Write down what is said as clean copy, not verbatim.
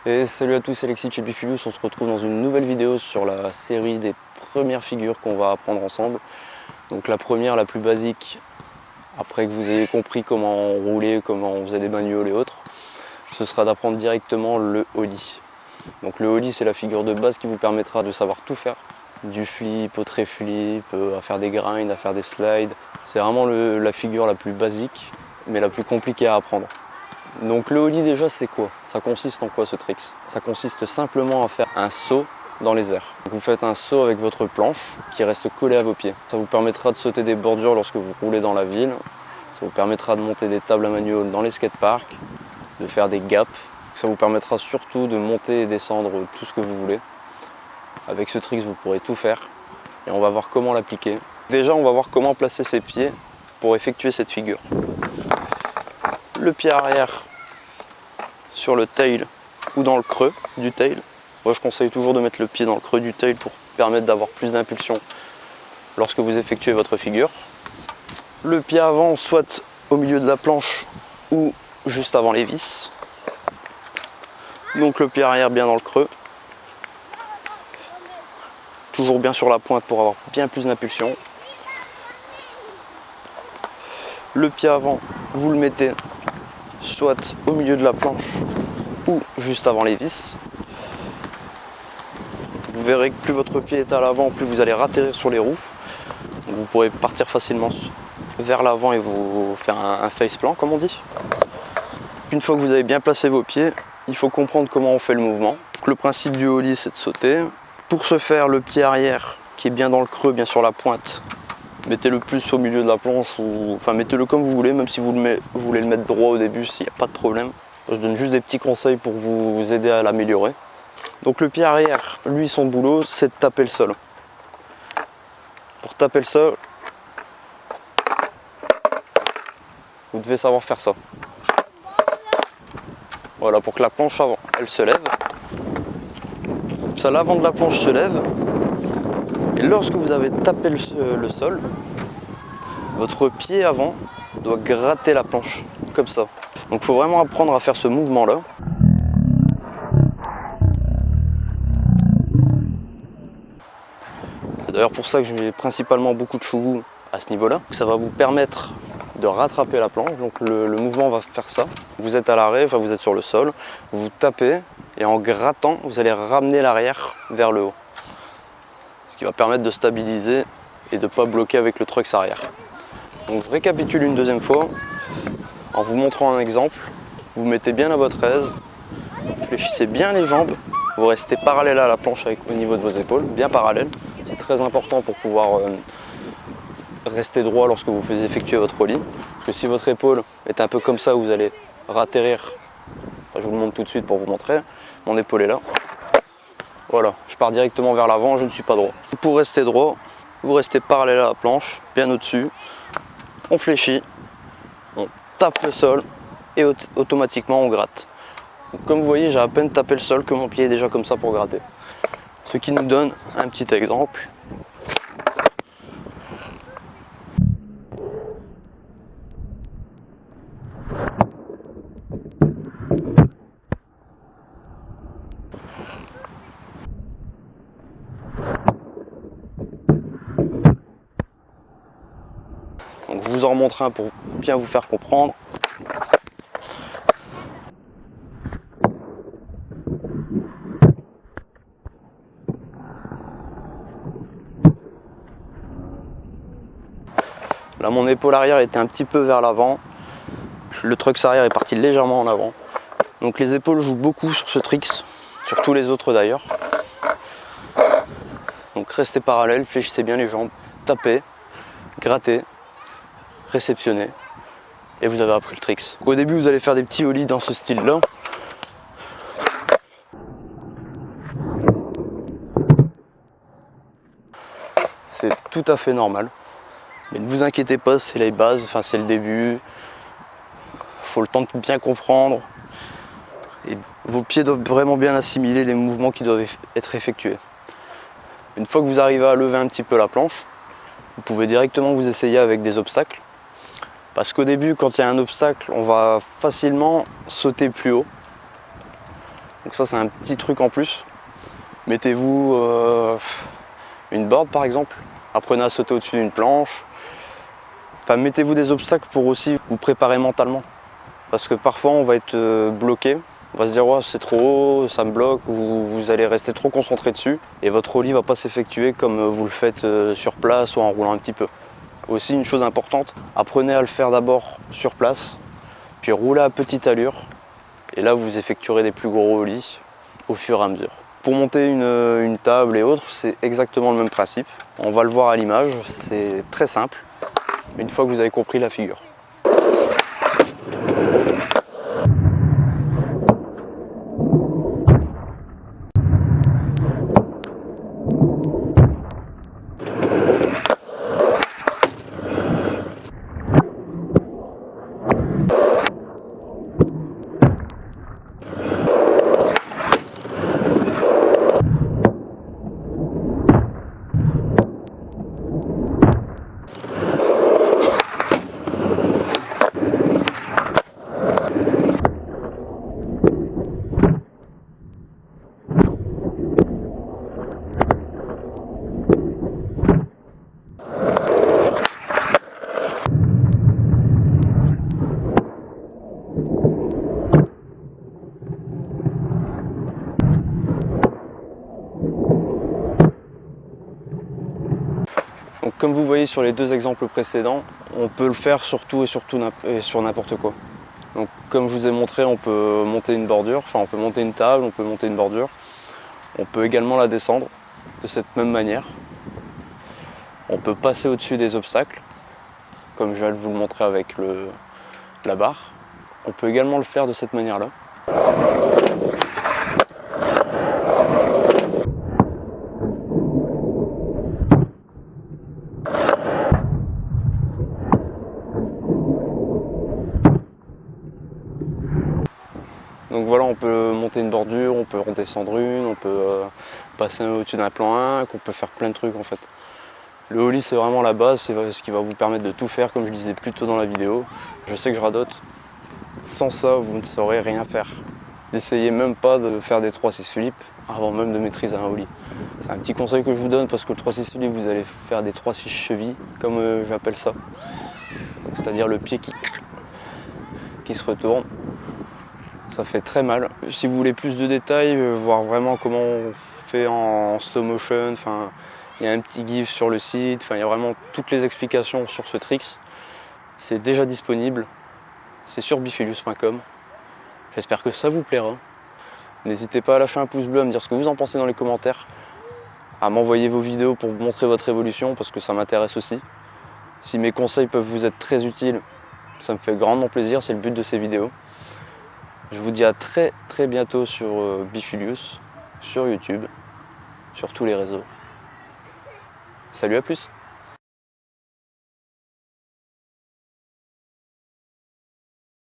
Et salut à tous, c'est Alexis de chez Bifilius. On se retrouve dans une nouvelle vidéo sur la série des premières figures qu'on va apprendre ensemble. Donc la première, la plus basique, après que vous ayez compris comment rouler, comment on faisait des manuals et autres, ce sera d'apprendre directement le ollie. Donc le ollie, c'est la figure de base qui vous permettra de savoir tout faire. Du flip au trait flip, à faire des grinds, à faire des slides. C'est vraiment la figure la plus basique, mais la plus compliquée à apprendre. Donc le ollie déjà c'est quoi? Ça consiste en quoi ce trick? Ça consiste simplement à faire un saut dans les airs. Donc, vous faites un saut avec votre planche qui reste collée à vos pieds. Ça vous permettra de sauter des bordures lorsque vous roulez dans la ville. Ça vous permettra de monter des tables à manual dans les skateparks, de faire des gaps. Ça vous permettra surtout de monter et descendre tout ce que vous voulez. Avec ce trick vous pourrez tout faire et on va voir comment l'appliquer. Déjà on va voir comment placer ses pieds pour effectuer cette figure. Le pied arrière sur le tail ou dans le creux du tail. Moi je conseille toujours de mettre le pied dans le creux du tail pour permettre d'avoir plus d'impulsion lorsque vous effectuez votre figure. Le pied avant soit au milieu de la planche ou juste avant les vis. Donc le pied arrière bien dans le creux. Toujours bien sur la pointe pour avoir bien plus d'impulsion. Le pied avant, vous le mettez soit au milieu de la planche ou juste avant les vis. Vous verrez que plus votre pied est à l'avant, plus vous allez ratterrir sur les roues. Donc vous pourrez partir facilement vers l'avant et vous faire un face plant comme on dit. Une fois que vous avez bien placé vos pieds, il faut comprendre comment on fait le mouvement. Donc le principe du ollie, c'est de sauter. Pour ce faire, le pied arrière qui est bien dans le creux, bien sur la pointe, mettez-le plus au milieu de la planche, ou enfin mettez-le comme vous voulez, même si vous voulez le mettre droit au début, s'il n'y a pas de problème. Je donne juste des petits conseils pour vous aider à l'améliorer. Donc le pied arrière, lui, son boulot, c'est de taper le sol. Pour taper le sol, vous devez savoir faire ça. Voilà, pour que la planche avant, elle se lève. Ça, l'avant de la planche se lève. Et lorsque vous avez tapé le sol, votre pied avant doit gratter la planche, comme ça. Donc il faut vraiment apprendre à faire ce mouvement-là. C'est d'ailleurs pour ça que je mets principalement beaucoup de chougou à ce niveau-là. Ça va vous permettre de rattraper la planche. Donc le mouvement va faire ça. Vous êtes à l'arrêt, enfin vous êtes sur le sol, vous tapez et en grattant, vous allez ramener l'arrière vers le haut. Ce qui va permettre de stabiliser et de ne pas bloquer avec le truck arrière. Donc je récapitule une deuxième fois en vous montrant un exemple. Vous mettez bien à votre aise, vous fléchissez bien les jambes, vous restez parallèle à la planche au niveau de vos épaules, bien parallèle. C'est très important pour pouvoir rester droit lorsque vous faites effectuer votre ollie. Parce que si votre épaule est un peu comme ça, vous allez ratterrir. Enfin, je vous le montre tout de suite pour vous montrer. Mon épaule est là. Voilà, je pars directement vers l'avant, je ne suis pas droit. Pour rester droit, vous restez parallèle à la planche, bien au-dessus. On fléchit, on tape le sol et automatiquement on gratte. Donc, comme vous voyez, j'ai à peine tapé le sol que mon pied est déjà comme ça pour gratter. Ce qui nous donne un petit exemple. Donc je vous en remontre un pour bien vous faire comprendre. Là mon épaule arrière était un petit peu vers l'avant. Le truck arrière est parti légèrement en avant. Donc les épaules jouent beaucoup sur ce trick, sur tous les autres d'ailleurs. Donc restez parallèle, fléchissez bien les jambes, tapez, grattez, réceptionnez et vous avez appris le trick. Au début vous allez faire des petits ollies dans ce style là. C'est tout à fait normal. Mais ne vous inquiétez pas, c'est les bases, enfin c'est le début. Il faut le temps de bien comprendre. Et vos pieds doivent vraiment bien assimiler les mouvements qui doivent être effectués. Une fois que vous arrivez à lever un petit peu la planche, vous pouvez directement vous essayer avec des obstacles. Parce qu'au début, quand il y a un obstacle, on va facilement sauter plus haut. Donc ça c'est un petit truc en plus. Mettez-vous une board par exemple, apprenez à sauter au-dessus d'une planche. Enfin, mettez-vous des obstacles pour aussi vous préparer mentalement. Parce que parfois on va être bloqué, on va se dire oh, c'est trop haut, ça me bloque, ou vous allez rester trop concentré dessus et votre ollie ne va pas s'effectuer comme vous le faites sur place ou en roulant un petit peu. Aussi une chose importante, apprenez à le faire d'abord sur place, puis roulez à petite allure et là vous effectuerez des plus gros ollies au fur et à mesure. Pour monter une table et autres, c'est exactement le même principe. On va le voir à l'image, c'est très simple, une fois que vous avez compris la figure. Donc, comme vous voyez sur les deux exemples précédents, on peut le faire sur tout et sur n'importe quoi. Donc, comme je vous ai montré, on peut monter une bordure, enfin on peut monter une table, on peut monter une bordure. On peut également la descendre de cette même manière. On peut passer au-dessus des obstacles, comme je vais vous le montrer avec la barre. On peut également le faire de cette manière-là. Donc voilà, on peut monter une bordure, on peut redescendre une, on peut passer au-dessus d'un plan 1, on peut faire plein de trucs en fait. Le ollie c'est vraiment la base, c'est ce qui va vous permettre de tout faire comme je disais plus tôt dans la vidéo. Je sais que je radote, sans ça vous ne saurez rien faire. N'essayez même pas de faire des 3-6 flips avant même de maîtriser un ollie. C'est un petit conseil que je vous donne parce que le 3-6 flip vous allez faire des 3-6 chevilles comme j'appelle ça. C'est-à-dire le pied qui se retourne. Ça fait très mal. Si vous voulez plus de détails, voir vraiment comment on fait en slow motion, enfin, il y a un petit gif sur le site, enfin, il y a vraiment toutes les explications sur ce tricks. C'est déjà disponible, c'est sur bifilius.com. J'espère que ça vous plaira. N'hésitez pas à lâcher un pouce bleu, à me dire ce que vous en pensez dans les commentaires, à m'envoyer vos vidéos pour vous montrer votre évolution parce que ça m'intéresse aussi. Si mes conseils peuvent vous être très utiles, ça me fait grandement plaisir, c'est le but de ces vidéos. Je vous dis à très bientôt sur Bifilius, sur YouTube, sur tous les réseaux. Salut, à plus!